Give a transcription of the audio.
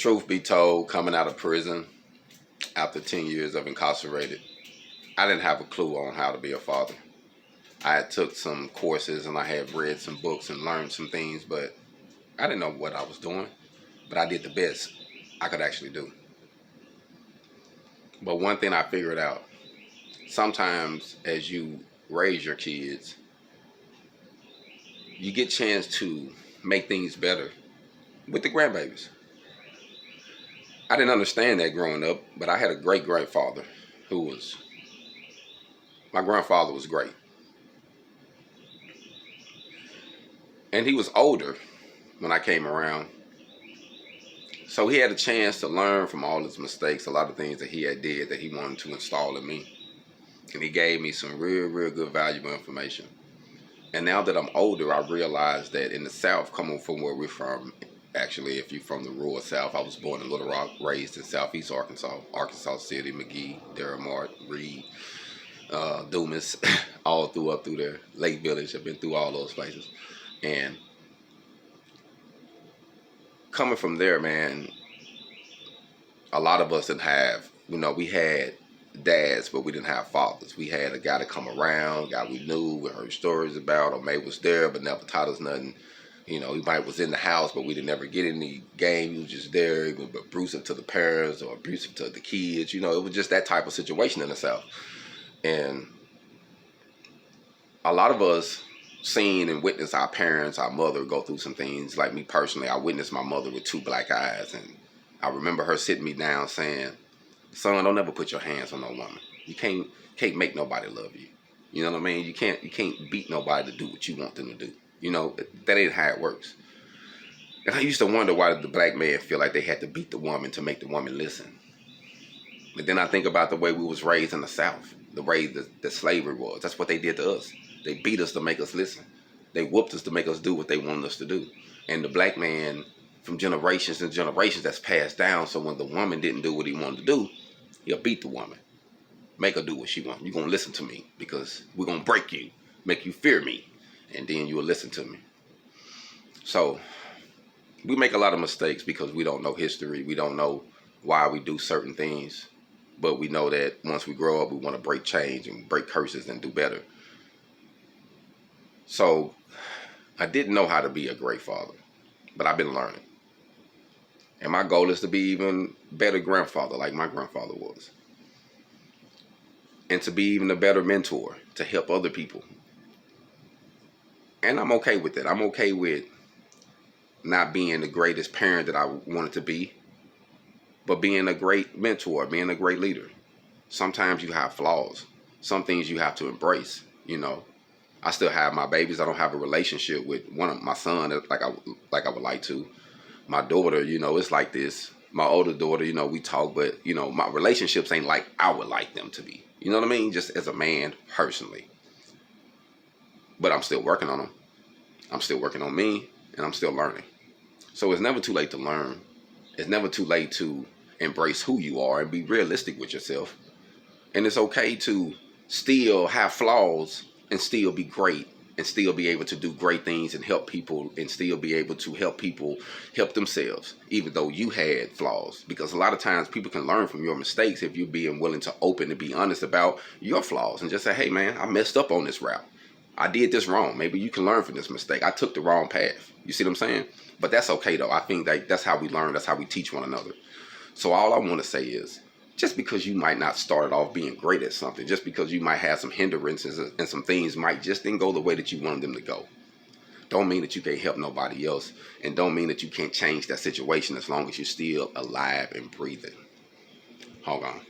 Truth be told, coming out of prison after 10 years of incarcerated, I didn't have a clue on how to be a father. I had took some courses and I had read some books and learned some things, but I didn't know what I was doing. But I did the best I could actually do. But one thing I figured out, sometimes as you raise your kids, you get a chance to make things better with the grandbabies. I didn't understand that growing up, but I had a great grandfather my grandfather was great. And he was older when I came around. So he had a chance to learn from all his mistakes, a lot of things that he had did that he wanted to install in me. And he gave me some real good valuable information. And now that I'm older, I realize that in the South, coming from where we're from, actually, if you're from the rural South, I was born in Little Rock, raised in Southeast Arkansas, Arkansas City, McGee, Deramart, Reed, Dumas, all up through there, Lake Village. I've been through all those places. And coming from there, man, a lot of us didn't have, we had dads, but we didn't have fathers. We had a guy to come around, a guy we knew, we heard stories about, or maybe was there, but never taught us nothing. He might was in the house, but we didn't ever get in the game. He was just there, he was abusive to the parents or abusive to the kids. It was just that type of situation in the South. And a lot of us seen and witnessed our parents, our mother go through some things. Like me personally, I witnessed my mother with 2 black eyes, and I remember her sitting me down saying, "Son, don't ever put your hands on no woman. You can't make nobody love you. You know what I mean? You can't beat nobody to do what you want them to do. That ain't how it works." And I used to wonder, why did the black man feel like they had to beat the woman to make the woman listen? But then I think about the way we was raised in the South, the way that slavery was. That's what they did to us. They beat us to make us listen. They whooped us to make us do what they wanted us to do. And the black man, from generations and generations, that's passed down. So when the woman didn't do what he wanted to do, he'll beat the woman, make her do what she wants. You're going to listen to me because we're going to break you, make you fear me, and then you will listen to me. So we make a lot of mistakes because we don't know history. We don't know why we do certain things. But we know that once we grow up, we want to break change and break curses and do better. So I didn't know how to be a great father, but I've been learning. And my goal is to be even better grandfather like my grandfather was. And to be even a better mentor to help other people. And I'm okay with that. I'm okay with not being the greatest parent that I wanted to be, but being a great mentor, being a great leader. Sometimes you have flaws. Some things you have to embrace, I still have my babies. I don't have a relationship with one of my son like I would like to. My daughter, it's like this. My older daughter, we talk, but, my relationships ain't like I would like them to be. You know what I mean? Just as a man, personally. But I'm still working on them. I'm still working on me, and I'm still learning. So it's never too late to learn. It's never too late to embrace who you are and be realistic with yourself. And it's okay to still have flaws and still be great and still be able to do great things and help people and still be able to help people help themselves, even though you had flaws. Because a lot of times people can learn from your mistakes if you're being willing to open and be honest about your flaws and just say, "Hey man, I messed up on this route. I did this wrong. Maybe you can learn from this mistake. I took the wrong path." You see what I'm saying? But that's okay though. I think that's how we learn. That's how we teach one another. So all I want to say is, just because you might not start off being great at something, just because you might have some hindrances and some things might just didn't go the way that you wanted them to go, don't mean that you can't help nobody else, and don't mean that you can't change that situation as long as you're still alive and breathing. Hold on.